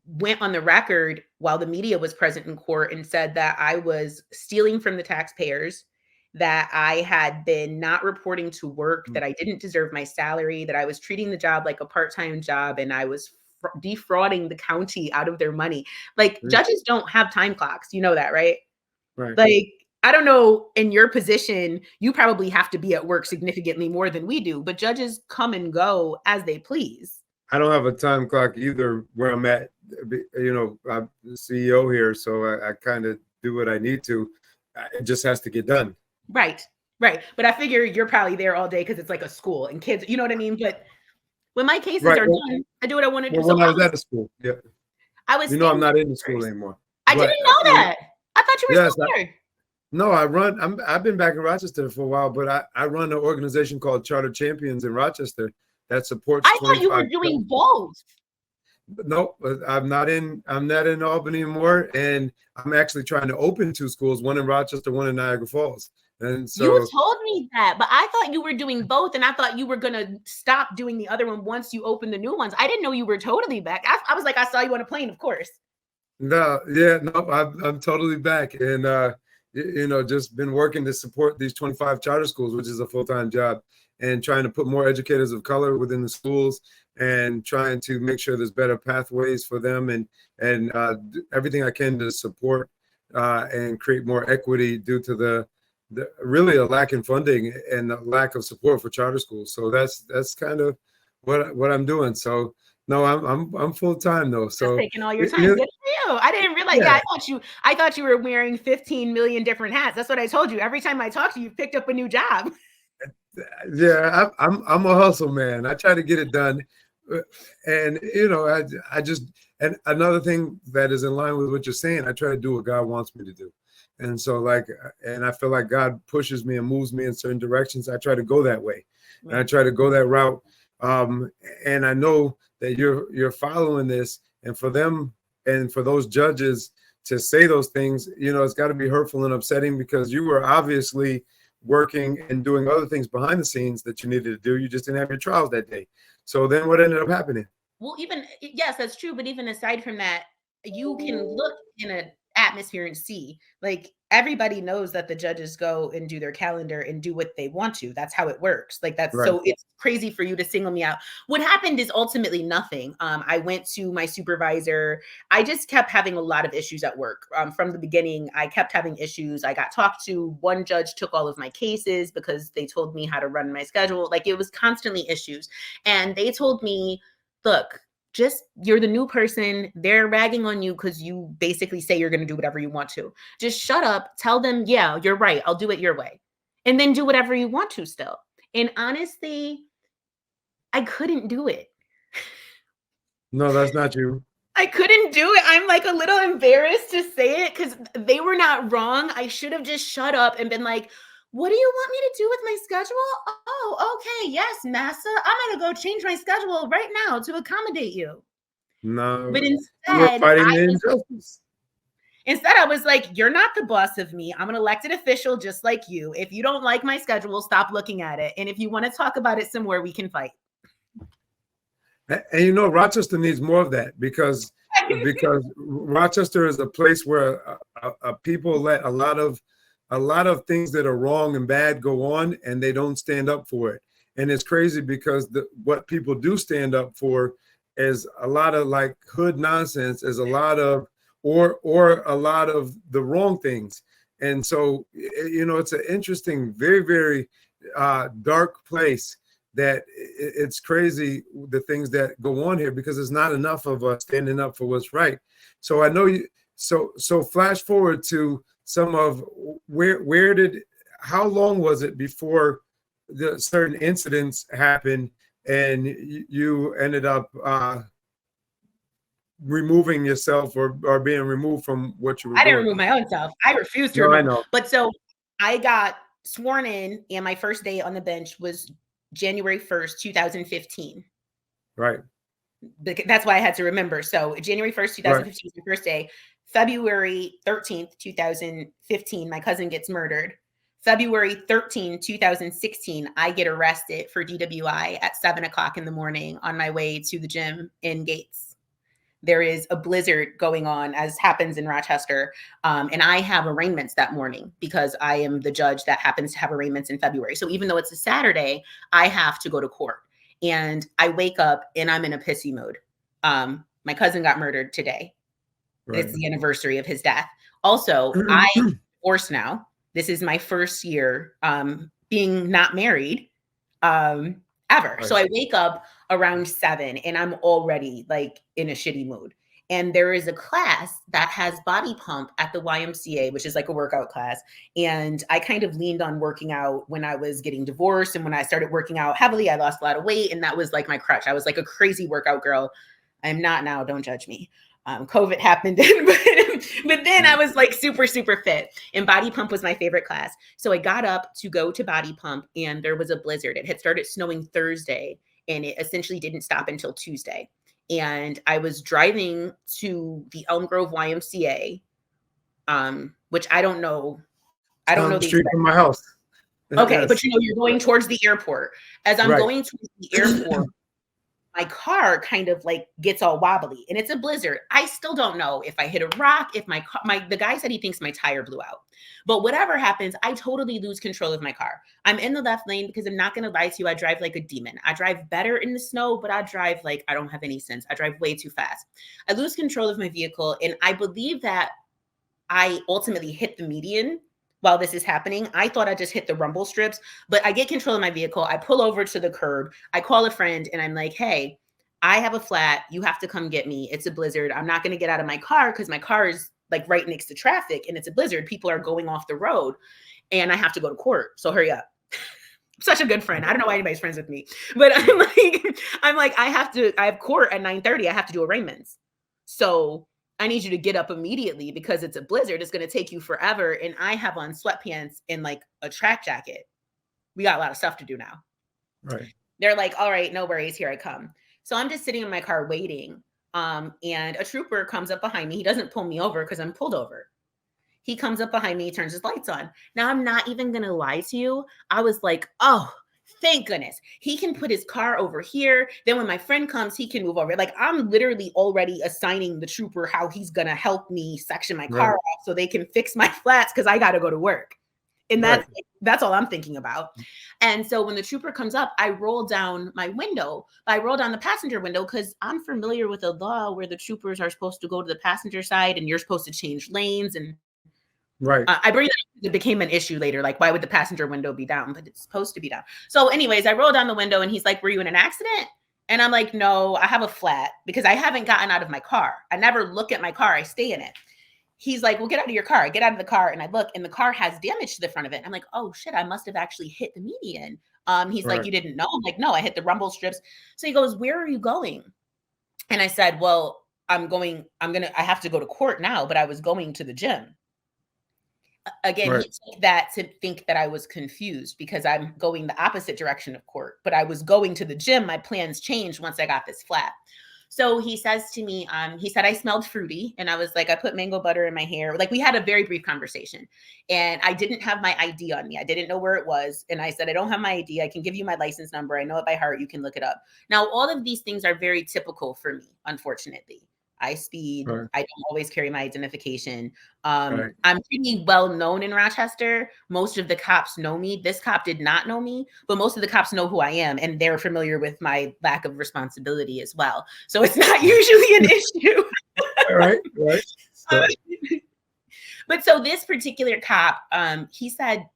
went on the record while the media was present in court and said that I was stealing from the taxpayers, that I had been not reporting to work, that I didn't deserve my salary, that I was treating the job like a part-time job, and I was defrauding the county out of their money. Like judges don't have time clocks. You know that, right? Right. Like, I don't know, in your position, you probably have to be at work significantly more than we do, but judges come and go as they please. I don't have a time clock either where I'm at. You know, I'm the CEO here, so I kind of do what I need to. It just has to get done. Right. But I figure you're probably there all day because it's like a school and kids, you know what I mean? But when my cases are done, I do what I want to do. Well, when I was at the school, I was. You know, I'm not in the school anymore. I didn't know that. I thought you were still there. No, I've been back in Rochester for a while, but I run an organization called Charter Champions in Rochester that supports. I thought you were doing both. No, I'm not in Albany anymore, and I'm actually trying to open 2 schools, one in Rochester, one in Niagara Falls. And so you told me that, but I thought you were doing both, and I thought you were gonna stop doing the other one once you open the new ones. I didn't know you were totally back. I was like, I saw you on a plane, of course. No, I'm totally back, and you know, just been working to support these 25 charter schools, which is a full-time job, and trying to put more educators of color within the schools, and trying to make sure there's better pathways for them, and everything I can to support and create more equity due to the really a lack in funding and the lack of support for charter schools. So that's kind of what I'm doing. So no, I'm full time though. So that's taking all your time. Good for you. I didn't realize. Yeah, I thought you were wearing 15 million different hats. That's what I told you. Every time I talk to you, you've picked up a new job. Yeah, I'm a hustle man. I try to get it done, and you know, I just and another thing that is in line with what you're saying, I try to do what God wants me to do. And so like, and I feel like God pushes me and moves me in certain directions. I try to go that way. And I try to go that route. And I know that you're following this, and for them and for those judges to say those things, it's got to be hurtful and upsetting, because you were obviously working and doing other things behind the scenes that you needed to do. You just didn't have your trials that day. So then what ended up happening? Well, yes, that's true. But even aside from that, you can look in an atmosphere and see, like, everybody knows that the judges go and do their calendar and do what they want to. That's how it works. Like, that's Right. so it's crazy for you to single me out. What happened is ultimately nothing. I went to my supervisor. I just kept having a lot of issues at work. From the beginning, I kept having issues. I got talked to. One judge took all of my cases because they told me how to run my schedule. Like, it was constantly issues. And they told me, look, you're the new person. They're ragging on you because you basically say you're going to do whatever you want to. Just shut up. Tell them, yeah, you're right. I'll do it your way. And then do whatever you want to still. And honestly, I couldn't do it. No, that's not you. I couldn't do it. I'm like a little embarrassed to say it because they were not wrong. I should have just shut up and been like, what do you want me to do with my schedule? Oh, okay. Yes, massa. I'm going to go change my schedule right now to accommodate you. No, But you were fighting the injustice. Instead, I was like, you're not the boss of me. I'm an elected official just like you. If you don't like my schedule, stop looking at it. And if you want to talk about it somewhere, we can fight. And Rochester needs more of that, because Rochester is a place where people let a lot of things that are wrong and bad go on, and they don't stand up for it. And it's crazy because what people do stand up for is a lot of like hood nonsense, is a lot of or a lot of the wrong things. And so it's an interesting, very, very dark place. That it's crazy the things that go on here, because there's not enough of us standing up for what's right. So I know you. So flash forward to some of how long was it before the certain incidents happened and you ended up removing yourself or being removed from what you were doing? I didn't remove my own self. I refused to remove. I know. But so I got sworn in, and my first day on the bench was January 1st, 2015. Right. That's why I had to remember. So January 1st, 2015 was the first day. February 13th, 2015, my cousin gets murdered. February 13, 2016, I get arrested for DWI at 7:00 in the morning on my way to the gym in Gates. There is a blizzard going on, as happens in Rochester. And I have arraignments that morning because I am the judge that happens to have arraignments in February. So even though it's a Saturday, I have to go to court. And I wake up and I'm in a pissy mood. My cousin got murdered today. Right. It's the anniversary of his death. Also, I'm divorced now. This is my first year being not married ever. Right. So I wake up around 7 and I'm already like in a shitty mood. And there is a class that has body pump at the YMCA, which is like a workout class. And I kind of leaned on working out when I was getting divorced. And when I started working out heavily, I lost a lot of weight. And that was like my crutch. I was like a crazy workout girl. I'm not now. Don't judge me. COVID happened, but then I was like super, super fit, and body pump was my favorite class. So I got up to go to body pump, and there was a blizzard. It had started snowing Thursday, and it essentially didn't stop until Tuesday. And I was driving to the Elm Grove YMCA, which I don't know. I don't know the street from my house. Okay, yes. But you're going towards the airport. As I'm going towards the airport, my car kind of like gets all wobbly, and it's a blizzard. I still don't know if I hit a rock, if the guy said he thinks my tire blew out. But whatever happens, I totally lose control of my car. I'm in the left lane because I'm not going to lie to you. I drive like a demon. I drive better in the snow, but I drive like I don't have any sense. I drive way too fast. I lose control of my vehicle, and I believe that I ultimately hit the median. While this is happening, I thought I just hit the rumble strips, but I get control of my vehicle. I pull over to the curb. I call a friend and I'm like, hey, I have a flat. You have to come get me. It's a blizzard. I'm not going to get out of my car because my car is like right next to traffic and it's a blizzard. People are going off the road and I have to go to court. So hurry up. Such a good friend. I don't know why anybody's friends with me, but I'm like, I have court at 9:30. I have to do arraignments. So I need you to get up immediately because it's a blizzard. It's going to take you forever. And I have on sweatpants and like a track jacket. We got a lot of stuff to do now. Right. They're like, all right, no worries. Here I come. So I'm just sitting in my car waiting. And a trooper comes up behind me. He doesn't pull me over because I'm pulled over. He comes up behind me, he turns his lights on. Now, I'm not even going to lie to you. I was like, oh, thank goodness. He can put his car over here. Then when my friend comes, he can move over. Like, I'm literally already assigning the trooper how he's going to help me section my car off so they can fix my flats because I got to go to work. And that's all I'm thinking about. And so when the trooper comes up, I roll down my window. I roll down the passenger window because I'm familiar with the law where the troopers are supposed to go to the passenger side and you're supposed to change lanes. And I bring that up, it became an issue later. Like, why would the passenger window be down? But it's supposed to be down. So anyways, I roll down the window and he's like, were you in an accident? And I'm like, no, I have a flat because I haven't gotten out of my car. I never look at my car. I stay in it. He's like, well, get out of your car. I get out of the car and I look and the car has damage to the front of it. I'm like, oh shit, I must have actually hit the median. He's like, you didn't know? I'm like, no, I hit the rumble strips. So he goes, where are you going? And I said, well, I have to go to court now, but I was going to the gym. Again, he took that to think that I was confused because I'm going the opposite direction of court, but I was going to the gym. My plans changed once I got this flat. So he says to me, he said, I smelled fruity. And I was like, I put mango butter in my hair. Like, we had a very brief conversation and I didn't have my ID on me. I didn't know where it was. And I said, I don't have my ID. I can give you my license number. I know it by heart. You can look it up. Now, all of these things are very typical for me, unfortunately. I speed. I don't always carry my identification. I'm pretty well known in Rochester. Most of the cops know me. This cop did not know me, but most of the cops know who I am, and they're familiar with my lack of responsibility as well. So it's not usually an issue. Right. So. But so this particular cop, he said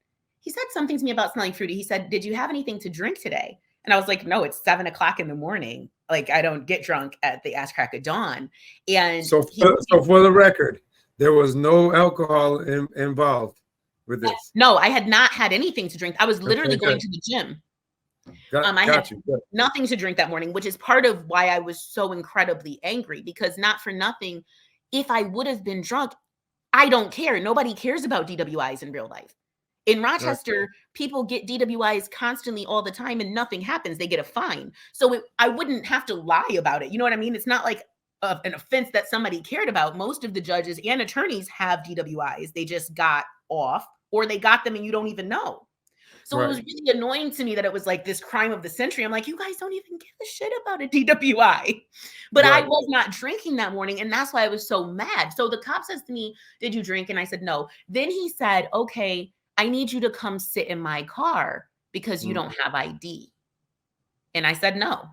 something to me about smelling fruity. He said, did you have anything to drink today? And I was like, no, it's 7 o'clock in the morning. Like, I don't get drunk at the ass crack of dawn. And so for the record, there was no alcohol involved with this. No, I had not had anything to drink. I was literally going to the gym. I had nothing to drink that morning, which is part of why I was so incredibly angry, because not for nothing, if I would have been drunk, I don't care. Nobody cares about DWIs in real life. In Rochester, people get DWIs constantly all the time and nothing happens. They get a fine. So I wouldn't have to lie about it. You know what I mean? It's not like an offense that somebody cared about. Most of the judges and attorneys have DWIs. They just got off, or they got them and you don't even know. So it was really annoying to me that it was like this crime of the century. I'm like, you guys don't even give a shit about a DWI. But I was not drinking that morning. And that's why I was so mad. So the cop says to me, did you drink? And I said, no. Then he said, okay, I need you to come sit in my car because you don't have ID. And I said, no.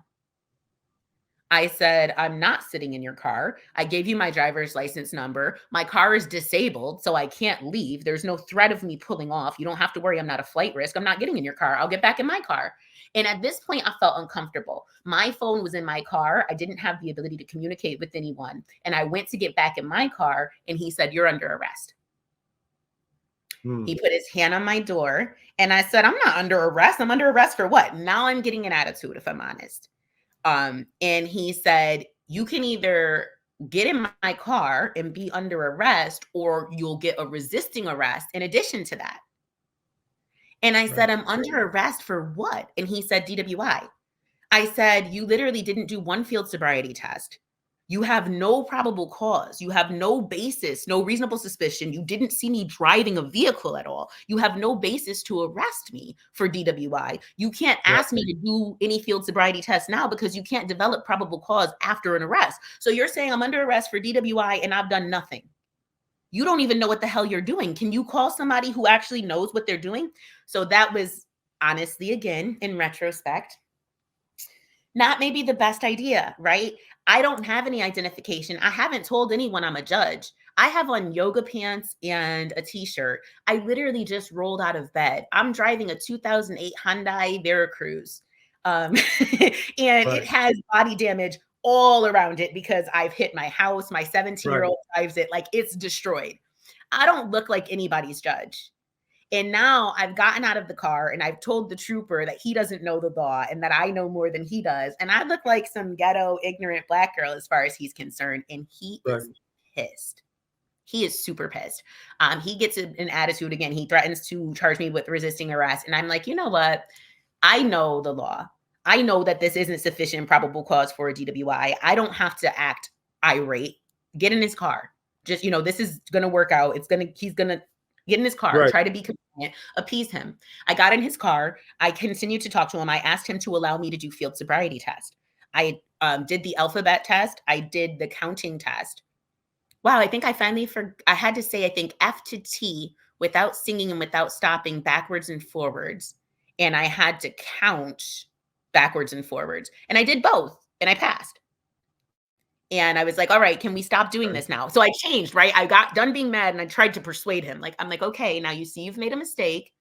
I said, I'm not sitting in your car. I gave you my driver's license number. My car is disabled, so I can't leave. There's no threat of me pulling off. You don't have to worry. I'm not a flight risk. I'm not getting in your car. I'll get back in my car. And at this point, I felt uncomfortable. My phone was in my car. I didn't have the ability to communicate with anyone. And I went to get back in my car, and he said, you're under arrest. He put his hand on my door, and I said, I'm not under arrest. I'm under arrest for what? Now I'm getting an attitude, if I'm honest. And he said, you can either get in my car and be under arrest, or you'll get a resisting arrest in addition to that. And I said, I'm under arrest for what? And he said, DWI. I said, you literally didn't do one field sobriety test. You have no probable cause. You have no basis, no reasonable suspicion. You didn't see me driving a vehicle at all. You have no basis to arrest me for DWI. You can't ask me to do any field sobriety test now because you can't develop probable cause after an arrest. So you're saying I'm under arrest for DWI and I've done nothing. You don't even know what the hell you're doing. Can you call somebody who actually knows what they're doing? So that was honestly, again, in retrospect, not maybe the best idea, right? I don't have any identification. I haven't told anyone I'm a judge. I have on yoga pants and a t-shirt. I literally just rolled out of bed. I'm driving a 2008 Hyundai Veracruz. And it has body damage all around it because I've hit my house. My 17-year-old drives it like it's destroyed. I don't look like anybody's judge. And now I've gotten out of the car and I've told the trooper that he doesn't know the law and that I know more than he does. And I look like some ghetto, ignorant Black girl as far as he's concerned. And he is pissed. He is super pissed. He gets an attitude again. He threatens to charge me with resisting arrest. And I'm like, you know what? I know the law. I know that this isn't sufficient probable cause for a DWI. I don't have to act irate. Get in his car. Just, this is going to work out. He's going to get in his car, try to be compliant, appease him. I got in his car. I continued to talk to him. I asked him to allow me to do field sobriety test. I did the alphabet test. I did the counting test. Wow, I think I finally I had to say, I think F to T without singing and without stopping, backwards and forwards. And I had to count backwards and forwards. And I did both and I passed. And I was like, all right, can we stop doing this now? So I changed, right? I got done being mad and I tried to persuade him. I'm like, okay, now you see you've made a mistake.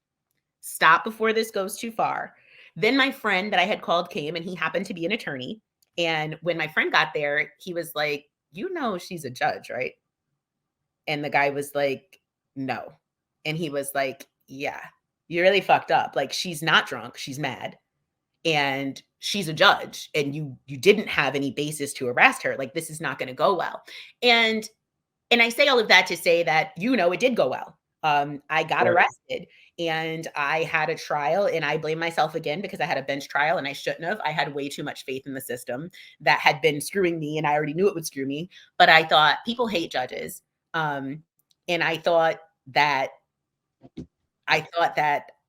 Stop before this goes too far. Then my friend that I had called came and he happened to be an attorney. And when my friend got there, he was like, she's a judge, right? And the guy was like, no. And he was like, yeah, you really fucked up. She's not drunk. She's mad. And she's a judge and you didn't have any basis to arrest her. This is not going to go well. And I say all of that to say that, it did go well. I got arrested and I had a trial and I blame myself again because I had a bench trial and I shouldn't have. I had way too much faith in the system that had been screwing me and I already knew it would screw me. But I thought people hate judges. And I thought that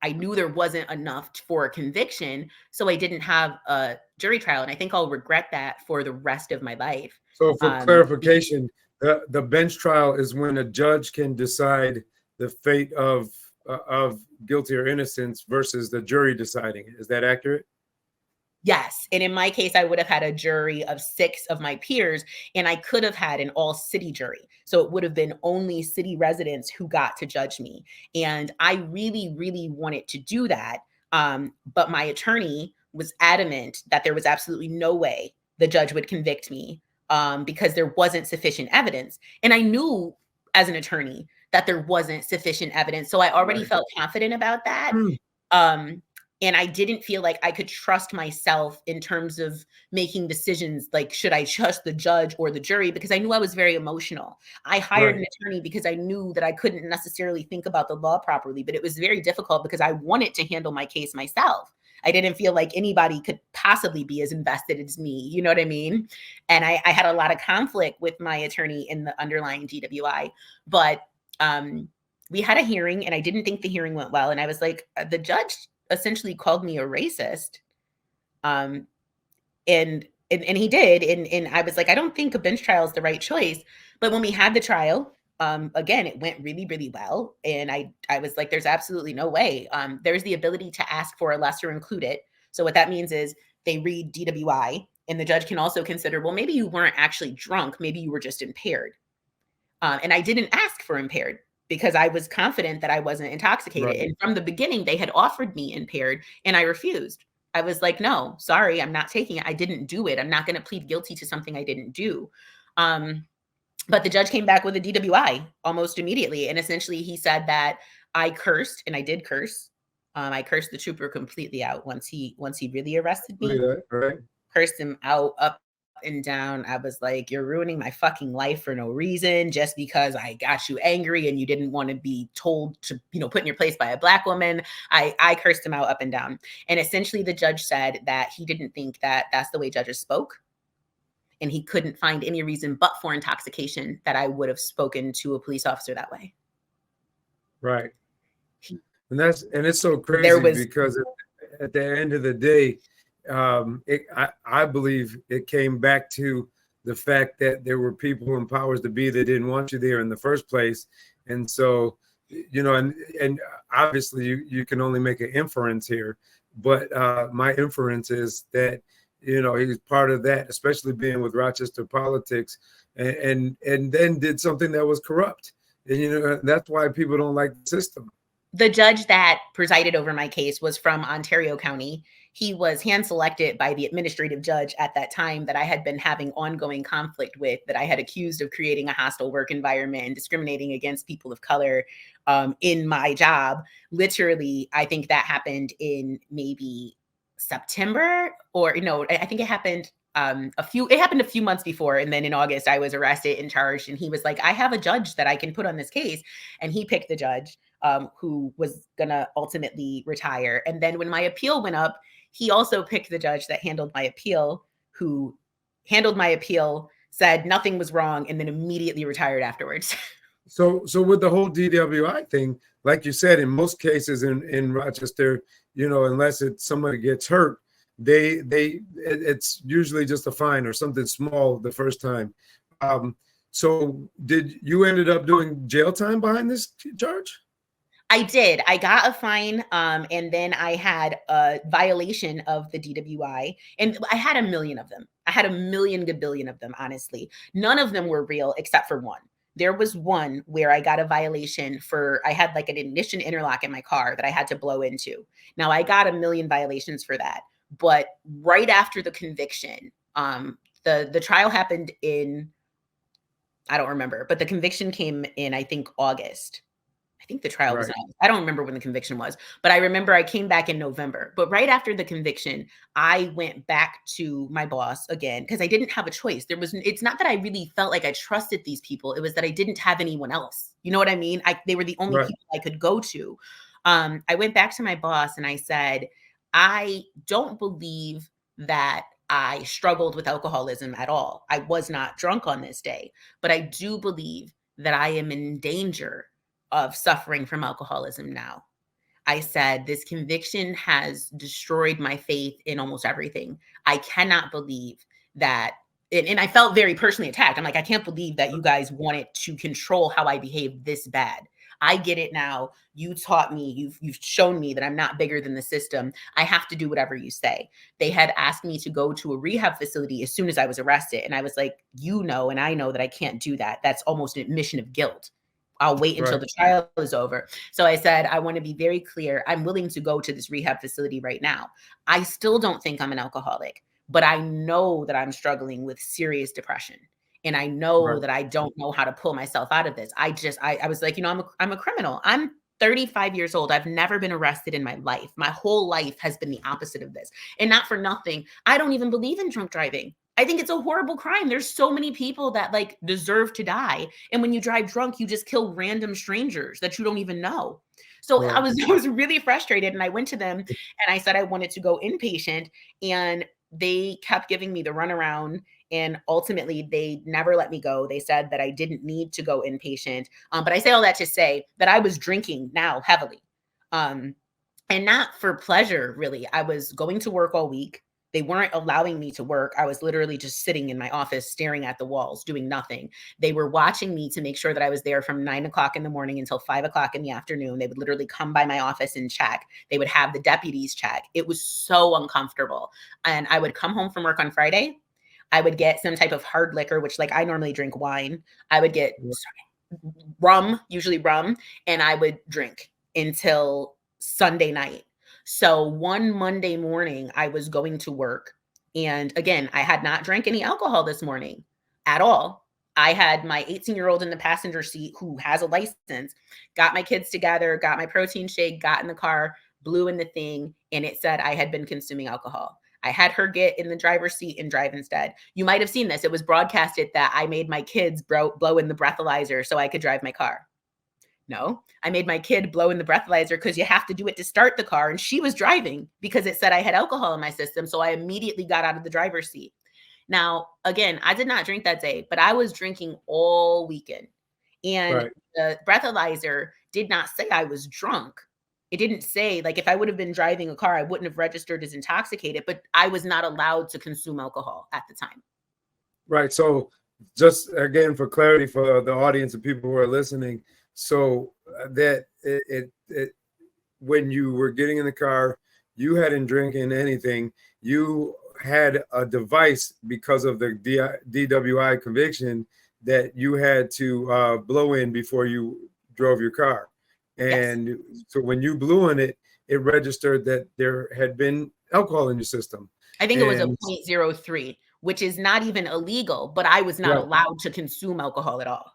I knew there wasn't enough for a conviction, so I didn't have a jury trial. And I think I'll regret that for the rest of my life. So for clarification, the bench trial is when a judge can decide the fate of guilty or innocence versus the jury deciding it. Is that accurate? Yes. And in my case, I would have had a jury of 6 of my peers, and I could have had an all city jury. So it would have been only city residents who got to judge me. And I really, really wanted to do that. But my attorney was adamant that there was absolutely no way the judge would convict me because there wasn't sufficient evidence. And I knew as an attorney that there wasn't sufficient evidence. So I already felt confident about that. And I didn't feel like I could trust myself in terms of making decisions like, should I trust the judge or the jury? Because I knew I was very emotional. I hired an attorney because I knew that I couldn't necessarily think about the law properly, but it was very difficult because I wanted to handle my case myself. I didn't feel like anybody could possibly be as invested as me. You know what I mean? And I had a lot of conflict with my attorney in the underlying DWI, but we had a hearing and I didn't think the hearing went well. And I was like, the judge essentially called me a racist. And he did. And I was like, I don't think a bench trial is the right choice. But when we had the trial, again, it went really, really well. And I was like, there's absolutely no way. There's the ability to ask for a lesser included. So what that means is they read DWI and the judge can also consider, well, maybe you weren't actually drunk. Maybe you were just impaired. And I didn't ask for impaired, because I was confident that I wasn't intoxicated. And from the beginning, they had offered me impaired and I refused. I was like, no, sorry, I'm not taking it. I didn't do it. I'm not going to plead guilty to something I didn't do. But the judge came back with a DWI almost immediately. And essentially he said that I cursed, and I did curse. I cursed the trooper completely out once he really arrested me. Cursed him out, up and down. I was like, you're ruining my fucking life for no reason, just because I got you angry and you didn't want to be told to, put in your place by a Black woman. I cursed him out up and down. And essentially the judge said that he didn't think that that's the way judges spoke. And he couldn't find any reason but for intoxication that I would have spoken to a police officer that way. Right. And it's so crazy because at the end of the day, I believe it came back to the fact that there were people in powers to be that didn't want you there in the first place. And so, and obviously you can only make an inference here, but my inference is that, he's part of that, especially being with Rochester politics and then did something that was corrupt. And, that's why people don't like the system. The judge that presided over my case was from Ontario County. He was hand selected by the administrative judge at that time that I had been having ongoing conflict with, that I had accused of creating a hostile work environment and discriminating against people of color in my job. Literally, I think that happened in maybe September, or I think it happened a few months before. And then in August, I was arrested and charged. And he was like, I have a judge that I can put on this case. And he picked the judge who was going to ultimately retire. And then when my appeal went up, he also picked the judge that handled my appeal, who handled my appeal, said nothing was wrong, and then immediately retired afterwards. So with the whole DWI thing, like you said, in most cases in Rochester, unless somebody gets hurt, it's usually just a fine or something small the first time. So did you ended up doing jail time behind this charge? I did. I got a fine, and then I had a violation of the DWI, and I had a million of them. I had a million gabillion of them, honestly. None of them were real except for one. There was one where I got a violation I had like an ignition interlock in my car that I had to blow into. Now, I got a million violations for that. But right after the conviction, the trial happened in, I don't remember, but the conviction came in, I think, August. I think the trial was, I don't remember when the conviction was, but I remember I came back in November. But right after the conviction, I went back to my boss again because I didn't have a choice. It's not that I really felt like I trusted these people. It was that I didn't have anyone else. You know what I mean? They were the only people I could go to. I went back to my boss and I said, I don't believe that I struggled with alcoholism at all. I was not drunk on this day, but I do believe that I am in danger of suffering from alcoholism now. I said, this conviction has destroyed my faith in almost everything. I cannot believe that, and I felt very personally attacked. I'm like, I can't believe that you guys wanted to control how I behave this bad. I get it now. You taught me, you've shown me that I'm not bigger than the system. I have to do whatever you say. They had asked me to go to a rehab facility as soon as I was arrested. And I was like, and I know that I can't do that. That's almost an admission of guilt. I'll wait until the trial is over. So I said, I want to be very clear. I'm willing to go to this rehab facility right now. I still don't think I'm an alcoholic, but I know that I'm struggling with serious depression. And I know that I don't know how to pull myself out of this. I was like, I'm a criminal. I'm 35 years old. I've never been arrested in my life. My whole life has been the opposite of this. And not for nothing, I don't even believe in drunk driving. I think it's a horrible crime. There's so many people that deserve to die. And when you drive drunk, you just kill random strangers that you don't even know. So I was really frustrated. And I went to them and I said I wanted to go inpatient. And they kept giving me the runaround. And ultimately, they never let me go. They said that I didn't need to go inpatient. But I say all that to say that I was drinking now heavily. And not for pleasure, really. I was going to work all week. They weren't allowing me to work. I was literally just sitting in my office, staring at the walls, doing nothing. They were watching me to make sure that I was there from 9 o'clock in the morning until 5 o'clock in the afternoon. They would literally come by my office and check. They would have the deputies check. It was so uncomfortable. And I would come home from work on Friday. I would get some type of hard liquor, which I normally drink wine. I would get rum, usually rum, and I would drink until Sunday night. So one Monday morning, I was going to work. And again, I had not drank any alcohol this morning at all. I had my 18-year-old in the passenger seat who has a license, got my kids together, got my protein shake, got in the car, blew in the thing, and it said I had been consuming alcohol. I had her get in the driver's seat and drive instead. You might have seen this. It was broadcasted that I made my kids blow in the breathalyzer so I could drive my car. No, I made my kid blow in the breathalyzer because you have to do it to start the car. And she was driving because it said I had alcohol in my system. So I immediately got out of the driver's seat. Now, again, I did not drink that day, but I was drinking all weekend. And the breathalyzer did not say I was drunk. It didn't say, if I would have been driving a car, I wouldn't have registered as intoxicated, but I was not allowed to consume alcohol at the time. Right. So just again, for clarity for the audience and people who are listening, so that when you were getting in the car, you hadn't drinking anything. You had a device because of the DWI conviction that you had to blow in before you drove your car. Yes. And so when you blew on it, it registered that there had been alcohol in your system. I think it was a And 0.03, which is not even illegal, but I was not right, allowed to consume alcohol at all.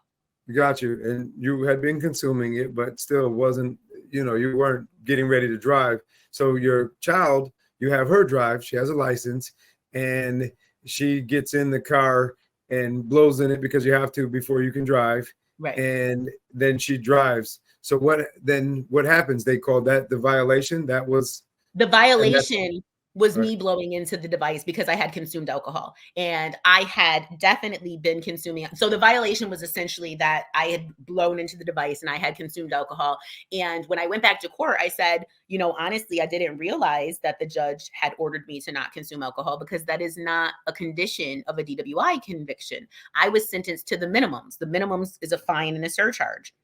got you. And you had been consuming it, but still wasn't, you weren't getting ready to drive. So your child, you have her drive, she has a license, and she gets in the car and blows in it because you have to before you can drive. Right. And then she drives. So what happens? They call that the violation. That was The and that violation was right, me blowing into the device because I had consumed alcohol, and I had definitely been consuming. So the violation was essentially that I had blown into the device and I had consumed alcohol. And when I went back to court, I said, honestly, I didn't realize that the judge had ordered me to not consume alcohol because that is not a condition of a DWI conviction. I was sentenced to the minimums. The minimums is a fine and a surcharge.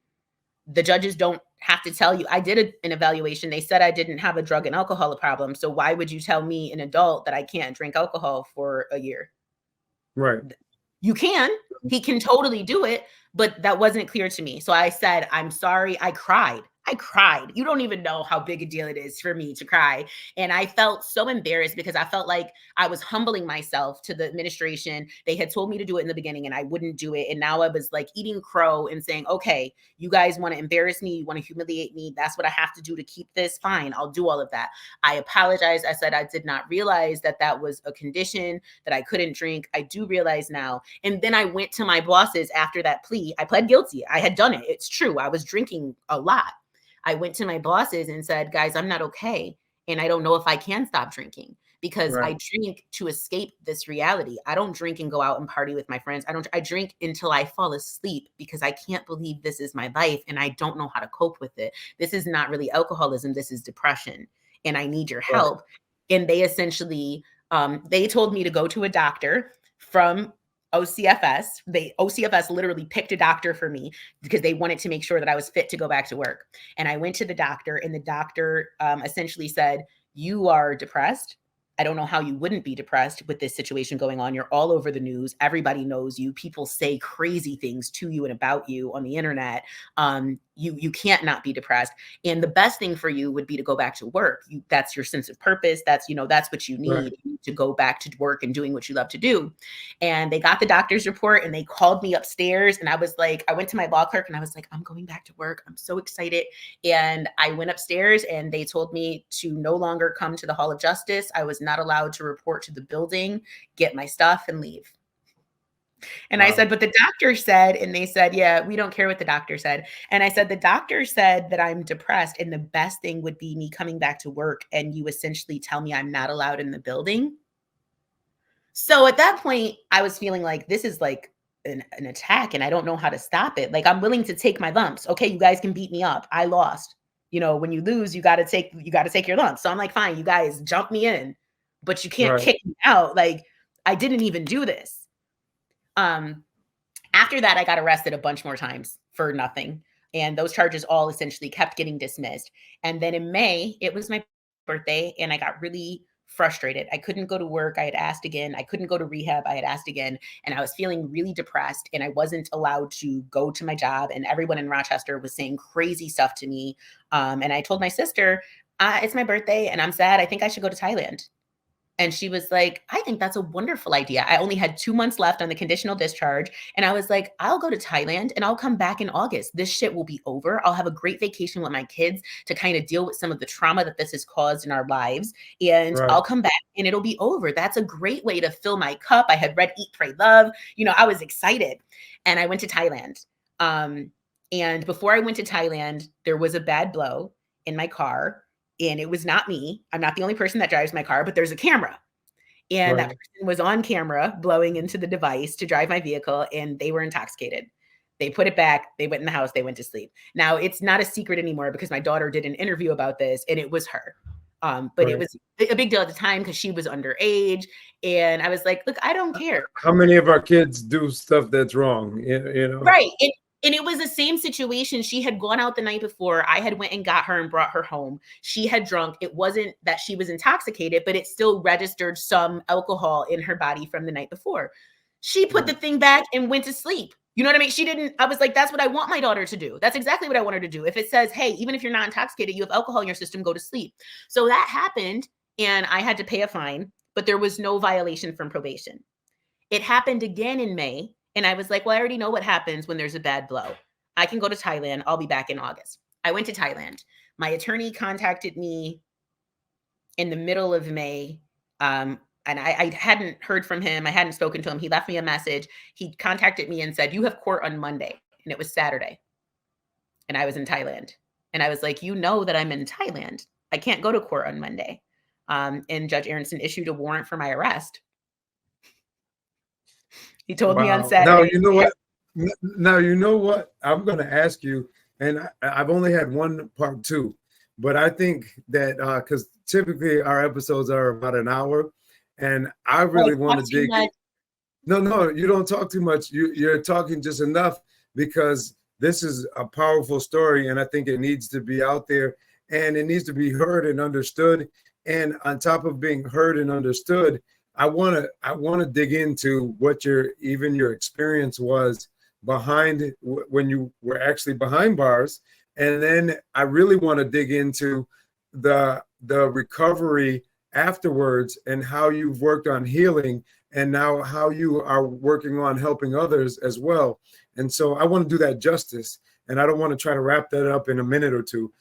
The judges don't have to tell you. I did an evaluation. They said I didn't have a drug and alcohol problem. So why would you tell me, an adult, that I can't drink alcohol for a year? right, You can. He can totally do it, but that wasn't clear to me. So I said, I'm sorry. I cried. You don't even know how big a deal it is for me to cry. And I felt so embarrassed because I felt like I was humbling myself to the administration. They had told me to do it in the beginning and I wouldn't do it. And now I was like eating crow and saying, okay, you guys want to embarrass me. You want to humiliate me. That's what I have to do to keep this. Fine. I'll do all of that. I apologized. I said, I did not realize that that was a condition, that I couldn't drink. I do realize now. And then I went to my bosses after that plea. I pled guilty. I had done it. It's true. I was drinking a lot. I went to my bosses and said, guys, I'm not okay. And I don't know if I can stop drinking because right, I drink to escape this reality. I don't drink and go out and party with my friends. I drink until I fall asleep because I can't believe this is my life and I don't know how to cope with it. This is not really alcoholism. This is depression and I need your right, help. And they essentially, they told me to go to a doctor from OCFS. OCFS literally picked a doctor for me because they wanted to make sure that I was fit to go back to work. And I went to the doctor and the doctor essentially said, you are depressed. I don't know how you wouldn't be depressed with this situation going on. You're all over the news. Everybody knows you. People say crazy things to you and about you on the internet. You can't not be depressed. And the best thing for you would be to go back to work. That's your sense of purpose. That's what you right, need to go back to work and doing what you love to do. And they got the doctor's report and they called me upstairs. And I was like, I went to my law clerk and I was like, I'm going back to work. I'm so excited. And I went upstairs and they told me to no longer come to the Hall of Justice. I was not allowed to report to the building, get my stuff, and leave. And I wow, said, but the doctor said, and they said, yeah, we don't care what the doctor said. And I said, the doctor said that I'm depressed. And the best thing would be me coming back to work. And you essentially tell me I'm not allowed in the building. So at that point, I was feeling like this is like an attack and I don't know how to stop it. Like I'm willing to take my lumps. Okay, you guys can beat me up. I lost. When you lose, you got to take your lumps. So I'm like, fine, you guys jump me in, but you can't right, kick me out. Like I didn't even do this. After that, I got arrested a bunch more times for nothing. And those charges all essentially kept getting dismissed. And then in May, it was my birthday, and I got really frustrated. I couldn't go to work. I had asked again. I couldn't go to rehab. I had asked again. And I was feeling really depressed, and I wasn't allowed to go to my job. And everyone in Rochester was saying crazy stuff to me. And I told my sister, it's my birthday, and I'm sad. I think I should go to Thailand. And she was like, I think that's a wonderful idea. I only had 2 months left on the conditional discharge. And I was like, I'll go to Thailand and I'll come back in August. This shit will be over. I'll have a great vacation with my kids to kind of deal with some of the trauma that this has caused in our lives. And right, I'll come back and it'll be over. That's a great way to fill my cup. I had read Eat, Pray, Love. I was excited. And I went to Thailand. And before I went to Thailand, there was a bad blow in my car. And it was not me. I'm not the only person that drives my car, but there's a camera. And that right. person was on camera blowing into the device to drive my vehicle, and they were intoxicated. They put it back. They went in the house. They went to sleep. Now, it's not a secret anymore because my daughter did an interview about this, and it was her. But it Right. was a big deal at the time because she was underage. And I was like, look, I don't care. How many of our kids do stuff that's wrong? You know? Right. And it was the same situation. She had gone out the night before. I had went and got her and brought her home. She had drunk. It wasn't that she was intoxicated, but it still registered some alcohol in her body from the night before. She put the Right. thing back and went to sleep. You know what I mean? She didn't, I was like, that's what I want my daughter to do. That's exactly what I want her to do. If it says, hey, even if you're not intoxicated, you have alcohol in your system, go to sleep. So that happened and I had to pay a fine, but there was no violation from probation. It happened again in May. And I was like, well, I already know what happens when there's a bad blow. I can go to Thailand. I'll be back in August. I went to Thailand. My attorney contacted me in the middle of May. And I hadn't heard from him. I hadn't spoken to him. He left me a message. He contacted me and said, you have court on Monday. And it was Saturday. And I was in Thailand. And I was like, you know that I'm in Thailand. I can't go to court on Monday. And Judge Aronson issued a warrant for my arrest. He told me on Saturday. Now, you know what? Now, you know what? I'm going to ask you, and I've only had one part two, but I think that because typically our episodes are about an hour, and I really want to dig in. No, you don't talk too much. You're talking just enough because this is a powerful story, and I think it needs to be out there, and it needs to be heard and understood. And on top of being heard and understood, I want to dig into what your experience was behind when you were actually behind bars, and then I really want to dig into the recovery afterwards and how you've worked on healing and now how you are working on helping others as well. And so I want to do that justice, and I don't want to try to wrap that up in a minute or two.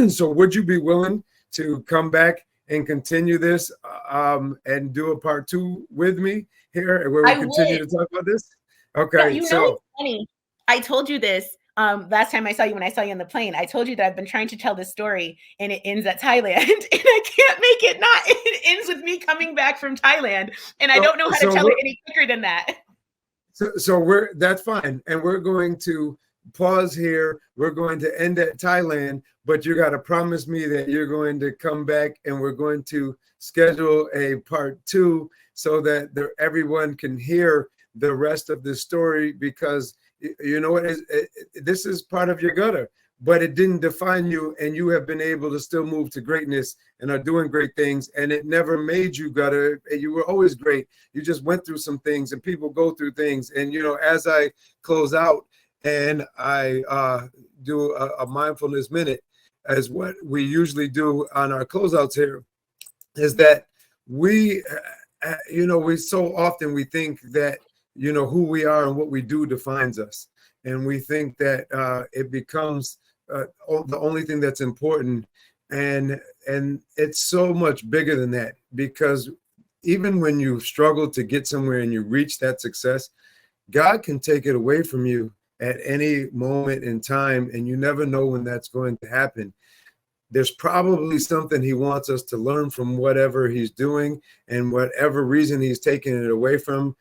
So would you be willing to come back and continue this and do a part two with me here where we continue to talk about this? Okay. Yeah, know, it's funny. I told you this last time I saw you, when I saw you on the plane. I told you that I've been trying to tell this story and it ends at Thailand and I can't make it not. It ends with me coming back from Thailand and I don't know how to tell it any quicker than that. So that's fine. And we're going to pause here. We're going to end at Thailand, but you got to promise me that you're going to come back and we're going to schedule a part two so that everyone can hear the rest of the story, because you know what, this is part of your gutter, but it didn't define you, and you have been able to still move to greatness and are doing great things, and it never made you gutter. You were always great. You just went through some things, and people go through things. And you know, as I close out and I do a mindfulness minute, as what we usually do on our closeouts here, is that we so often we think that who we are and what we do defines us, and we think that it becomes the only thing that's important, and it's so much bigger than that, because even when you struggle to get somewhere and you reach that success, God can take it away from you at any moment in time, and you never know when that's going to happen. There's probably something he wants us to learn from whatever he's doing and whatever reason he's taking it away from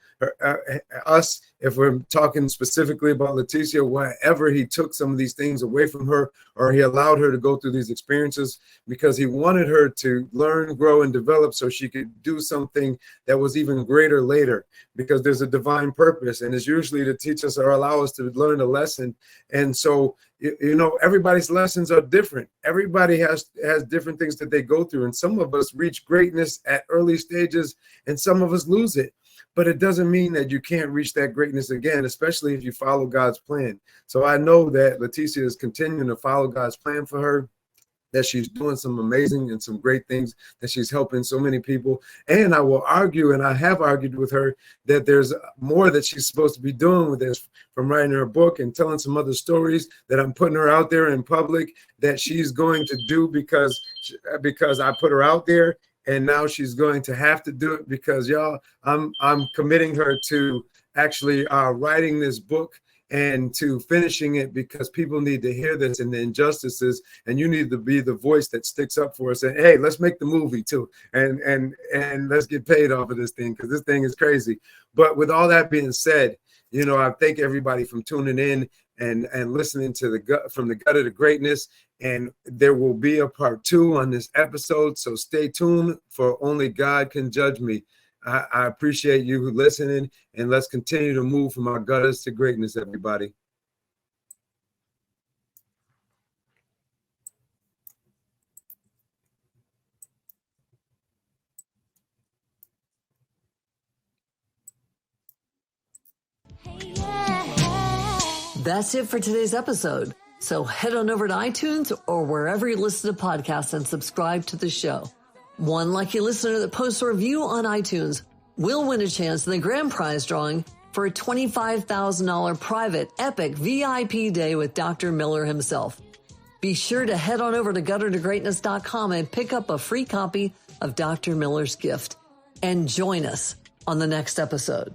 us. If we're talking specifically about Leticia, whatever he took some of these things away from her, or he allowed her to go through these experiences because he wanted her to learn, grow, and develop so she could do something that was even greater later, because there's a divine purpose, and it's usually to teach us or allow us to learn a lesson. And so, everybody's lessons are different. Everybody has different things that they go through, and some of us reach greatness at early stages and some of us lose it. But it doesn't mean that you can't reach that greatness again, especially if you follow God's plan. So I know that Leticia is continuing to follow God's plan for her, that she's doing some amazing and some great things, that she's helping so many people. And I will argue, and I have argued with her, that there's more that she's supposed to be doing with this, from writing her book and telling some other stories that I'm putting her out there in public, that she's going to do because I put her out there. And now she's going to have to do it because, y'all, I'm committing her to actually writing this book and to finishing it, because people need to hear this and the injustices, and you need to be the voice that sticks up for us. And hey, let's make the movie too, and let's get paid off of this thing, because this thing is crazy. But with all that being said, I thank everybody from tuning in and listening to From the Gutter to Greatness. And there will be a part two on this episode, so stay tuned for Only God Can Judge Me. I appreciate you listening, and let's continue to move from our gutters to greatness, everybody. Hey, yeah. That's it for today's episode. So head on over to iTunes or wherever you listen to podcasts and subscribe to the show. One lucky listener that posts a review on iTunes will win a chance in the grand prize drawing for a $25,000 private epic VIP day with Dr. Miller himself. Be sure to head on over to guttertogreatness.com and pick up a free copy of Dr. Miller's gift and join us on the next episode.